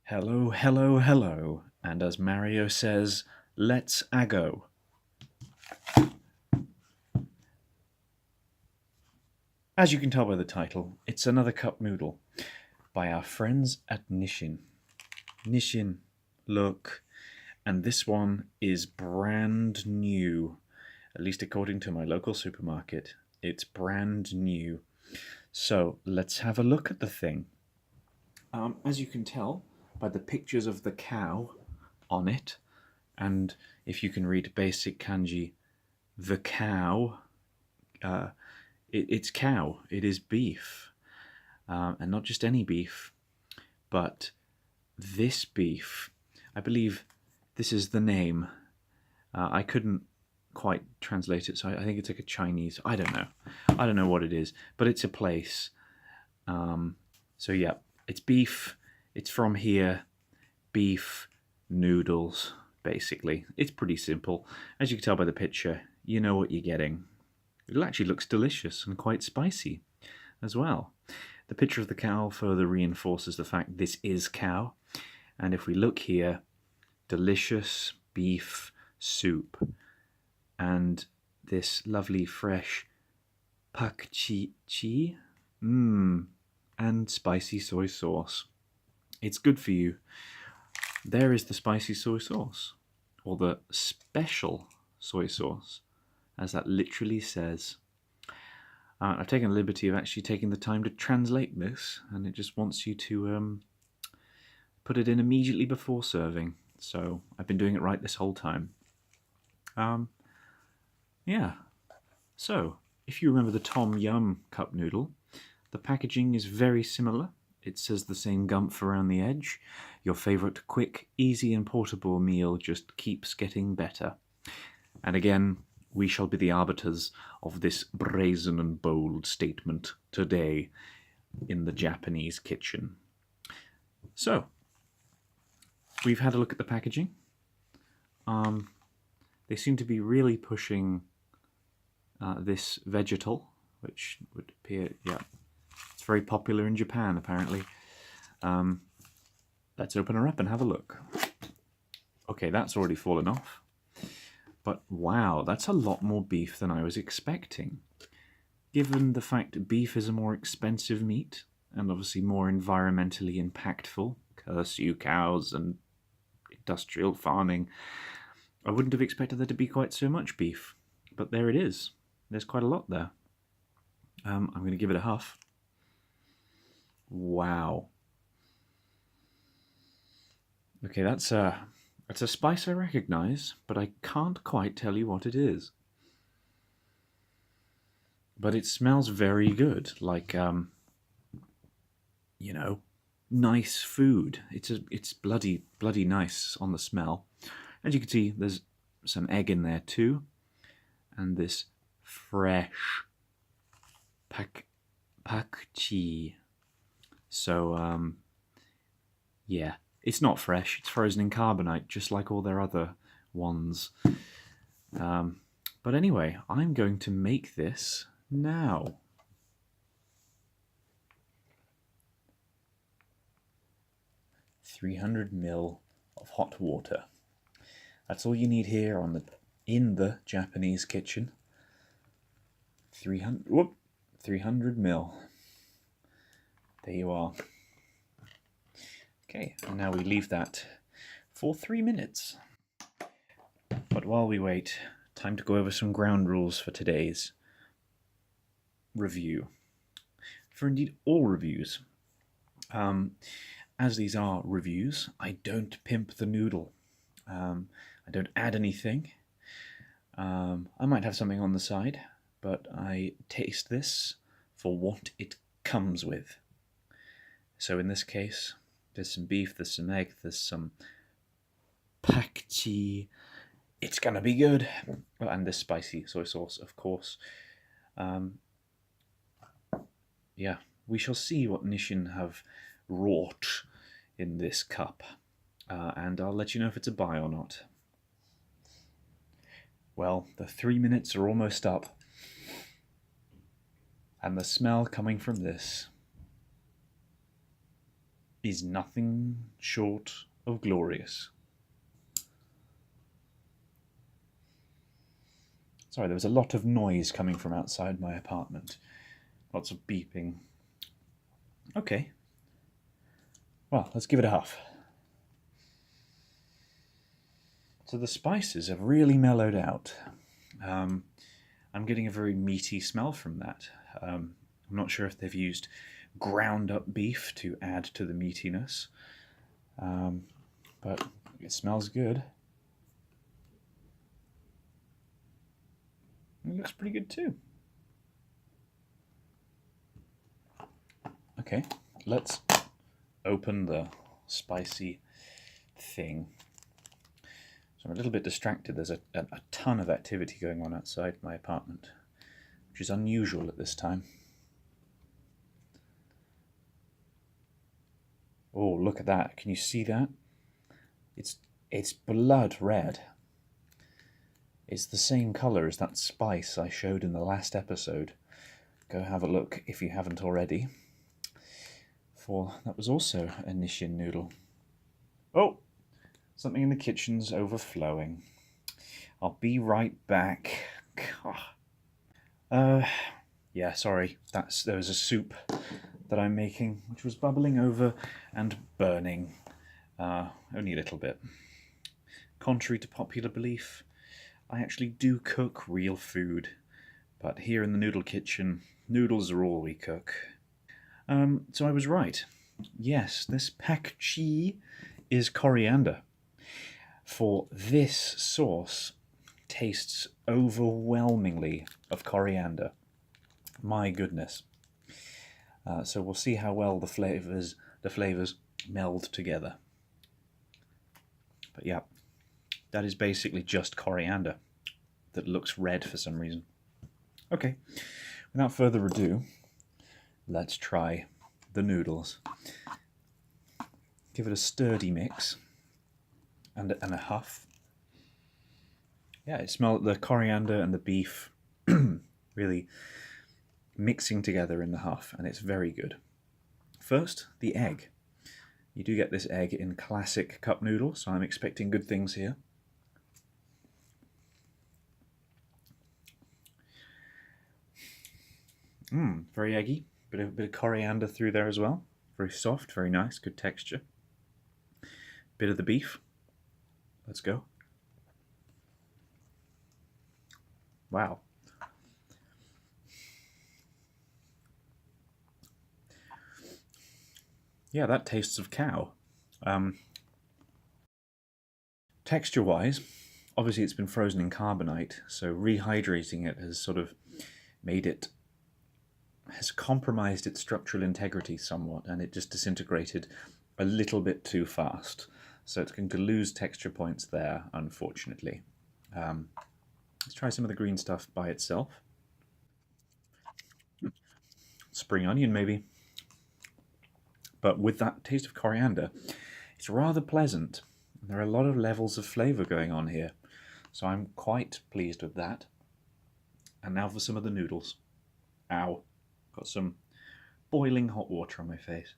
Hello, hello, hello. And as Mario says, let's a go. As you can tell by the title, it's another cup noodle by our friends at Nissin. Nissin, look. And this one is brand new, at least according to my local supermarket. It's brand new. So let's have a look at the thing. As you can tell by the pictures of the cow on it, and if you can read basic kanji, the cow, uh, it's cow, it is beef. And not just any beef, but this beef. I believe this is the name. I couldn't quite translate it, so I think it's like a Chinese. I don't know. I don't know what it is, but it's a place. So yeah, it's beef. It's from here. Beef noodles, basically. It's pretty simple. As you can tell by the picture, you know what you're getting. It actually looks delicious and quite spicy as well. The picture of the cow further reinforces the fact this is cow. And if we look here, delicious beef soup and this lovely fresh pak chi, and spicy soy sauce. It's good for you. There is the spicy soy sauce, or the special soy sauce, as that literally says. I've taken the liberty of actually taking the time to translate this, and it just wants you to put it in immediately before serving. So I've been doing it right this whole time. Yeah. So, if you remember the Tom Yum cup noodle, the packaging is very similar. It says the same gumph around the edge. Your favourite quick, easy and portable meal just keeps getting better. And again, we shall be the arbiters of this brazen and bold statement today in the Japanese kitchen. So, we've had a look at the packaging. They seem to be really pushing this vegetal, which would appear, yeah, it's very popular in Japan apparently. Let's open her up and have a look. Okay, that's already fallen off. But wow, that's a lot more beef than I was expecting. Given the fact beef is a more expensive meat, and obviously more environmentally impactful, curse you cows and industrial farming, I wouldn't have expected there to be quite so much beef. But there it is. There's quite a lot there. I'm going to give it a huff. Wow. Okay, that's a spice I recognise, but I can't quite tell you what it is. But it smells very good, like nice food. It's bloody nice on the smell. As you can see, there's some egg in there too, and this fresh pakchi. So yeah, it's not fresh. It's frozen in carbonite, just like all their other ones. But anyway, I'm going to make this now. $300 ml of hot water. That's all you need here in the Japanese kitchen. 300 ml. There you are. Okay, and now we leave that for 3 minutes. But while we wait, time to go over some ground rules for today's review. For indeed all reviews. As these are reviews, I don't pimp the noodle. I don't add anything. I might have something on the side, but I taste this for what it comes with. So in this case, there's some beef, there's some egg, there's some pakchi. It's gonna be good. And this spicy soy sauce, of course. Yeah, we shall see what Nissin have wrought in this cup. And I'll let you know if it's a buy or not. Well, the 3 minutes are almost up. And the smell coming from this. is nothing short of glorious. Sorry, there was a lot of noise coming from outside my apartment. Lots of beeping. Okay. Well, let's give it a huff. So the spices have really mellowed out. I'm getting a very meaty smell from that. I'm not sure if they've used ground up beef to add to the meatiness, but it smells good. It looks pretty good too. Okay, let's open the spicy thing. So I'm a little bit distracted. There's a ton of activity going on outside my apartment, which is unusual at this time. Oh, look at that. Can you see that? It's blood red. It's the same colour as that spice I showed in the last episode. Go have a look if you haven't already. For that was also a Nissin noodle. Oh! Something in the kitchen's overflowing. I'll be right back. Yeah, sorry. There was a soup that I'm making, which was bubbling over and burning. Only a little bit. Contrary to popular belief, I actually do cook real food. But here in the noodle kitchen, noodles are all we cook. So I was right. Yes, this pak chi is coriander. For this sauce tastes overwhelmingly of coriander. My goodness. So we'll see how well the flavors meld together. But yeah, that is basically just coriander that looks red for some reason. Okay, without further ado, let's try the noodles. Give it a sturdy mix. And a huff. Yeah, it smells the coriander and the beef really mixing together in the huff, and it's very good. First, the egg. You do get this egg in classic cup noodle, so I'm expecting good things here. Very eggy. Bit of coriander through there as well. Very soft, very nice, good texture. Bit of the beef. Let's go. Wow. Yeah, that tastes of cow. Texture-wise, obviously it's been frozen in carbonite, so rehydrating it has sort of has compromised its structural integrity somewhat, and it just disintegrated a little bit too fast. So it's going to lose texture points there, unfortunately. Let's try some of the green stuff by itself. Spring onion, maybe. But with that taste of coriander, it's rather pleasant. There are a lot of levels of flavour going on here, so I'm quite pleased with that. And now for some of the noodles. Ow. Got some boiling hot water on my face.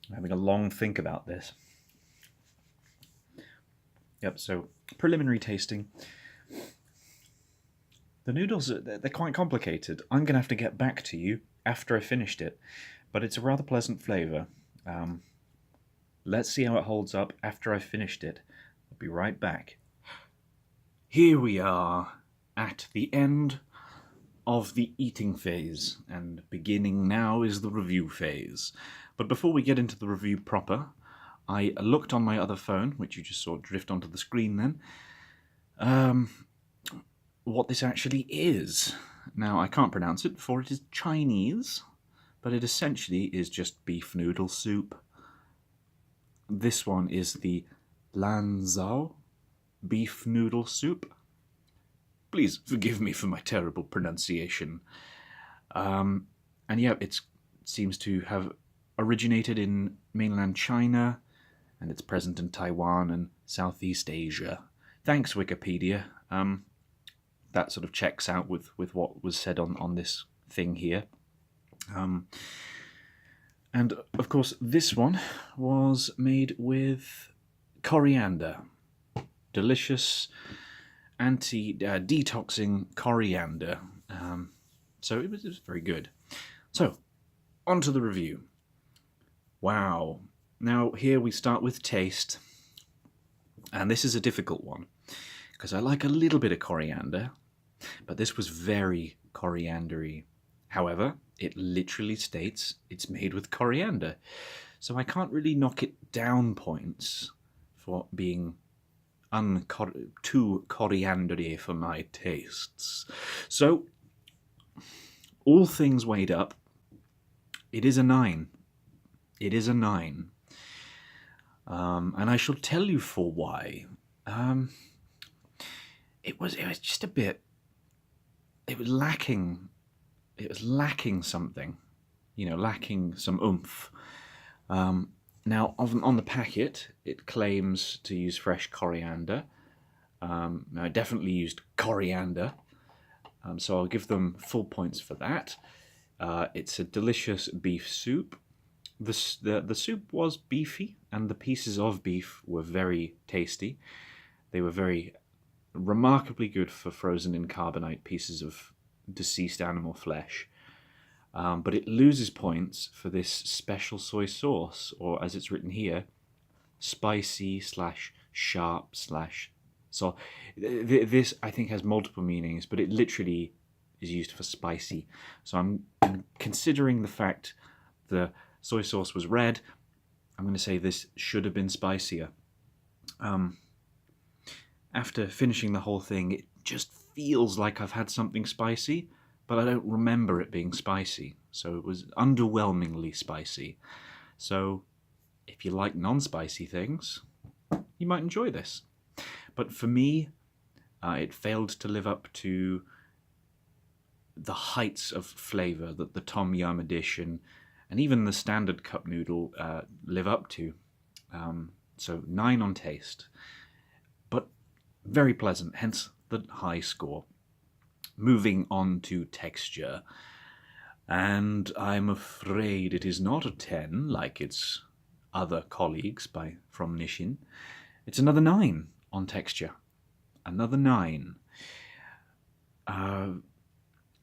I'm having a long think about this. Yep, so preliminary tasting. The noodles, they're quite complicated. I'm going to have to get back to you after I finished it, but it's a rather pleasant flavour. Let's see how it holds up after I've finished it. I'll be right back. Here we are at the end of the eating phase, and beginning now is the review phase. But before we get into the review proper, I looked on my other phone, which you just saw drift onto the screen then, what this actually is. Now, I can't pronounce it, for it is Chinese, but it essentially is just beef noodle soup. This one is the Lanzhou beef noodle soup. Please forgive me for my terrible pronunciation. And yeah, it seems to have originated in mainland China, and it's present in Taiwan and Southeast Asia. Thanks, Wikipedia. That sort of checks out with what was said on this thing here. And of course, this one was made with coriander. Delicious, detoxing coriander. So it was very good. So, on to the review. Wow. Now, here we start with taste. And this is a difficult one, because I like a little bit of coriander, but this was very coriandery. However, it literally states it's made with coriander. So I can't really knock it down points for being too coriandery for my tastes. So, all things weighed up, it is a 9. It is a 9. And I shall tell you for why. It was just a bit. It was lacking. It was lacking something, lacking some oomph. Now, on the packet, it claims to use fresh coriander. Now, I definitely used coriander, so I'll give them full points for that. It's a delicious beef soup. The soup was beefy, and the pieces of beef were very tasty. They were very remarkably good for frozen in carbonite pieces of deceased animal flesh. But it loses points for this special soy sauce, or as it's written here, spicy / sharp / so this I think has multiple meanings, but it literally is used for spicy. So I'm considering the fact the soy sauce was red, I'm going to say this should have been spicier. After finishing the whole thing, it just feels like I've had something spicy, but I don't remember it being spicy. So it was underwhelmingly spicy. So if you like non-spicy things, you might enjoy this. But for me, it failed to live up to the heights of flavour that the Tom Yum edition and even the standard cup noodle live up to. So 9 on taste, but very pleasant, hence the high score. Moving on to texture, and I'm afraid it is not a 10 like its other colleagues from Nissin. It's another 9 on texture. Another 9. Now,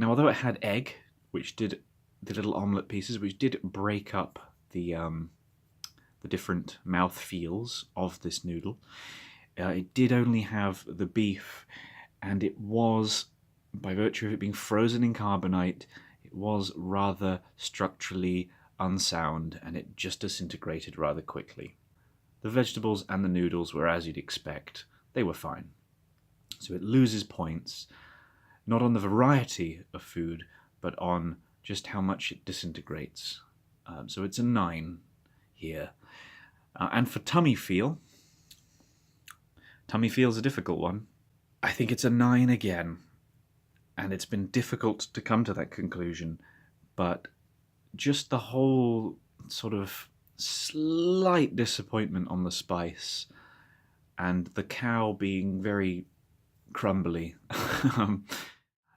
although it had egg, which did the little omelette pieces, which did break up the different mouth feels of this noodle, it did only have the beef, and it was, by virtue of it being frozen in carbonite, it was rather structurally unsound, and it just disintegrated rather quickly. The vegetables and the noodles were as you'd expect. They were fine. So it loses points, not on the variety of food, but on just how much it disintegrates. So it's a 9 here. And for tummy feel's a difficult one. I think it's a 9 again. And it's been difficult to come to that conclusion. But just the whole sort of slight disappointment on the spice, and the cow being very crumbly.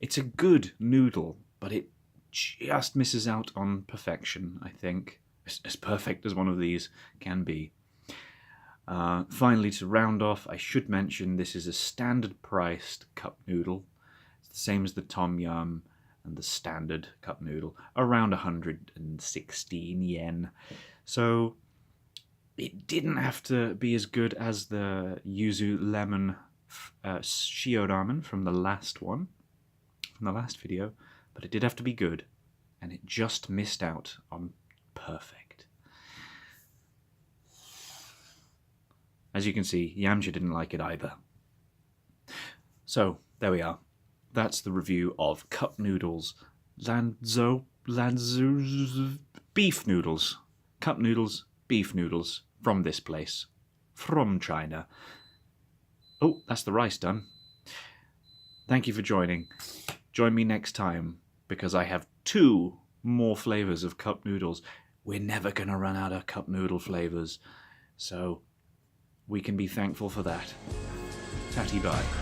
It's a good noodle, but it just misses out on perfection, I think. As perfect as one of these can be. Finally, to round off, I should mention this is a standard priced cup noodle. It's the same as the Tom Yum and the standard cup noodle, around 116 yen. So it didn't have to be as good as the yuzu lemon shio ramen from the last video, but it did have to be good, and it just missed out on perfect. As you can see, Yamcha didn't like it either. So, there we are. That's the review of cup noodles, beef noodles. Cup noodles, beef noodles from this place. From China. Oh, that's the rice done. Thank you for joining. Join me next time, because I have 2 more flavours of cup noodles. We're never going to run out of cup noodle flavours, so we can be thankful for that. Tatty bye.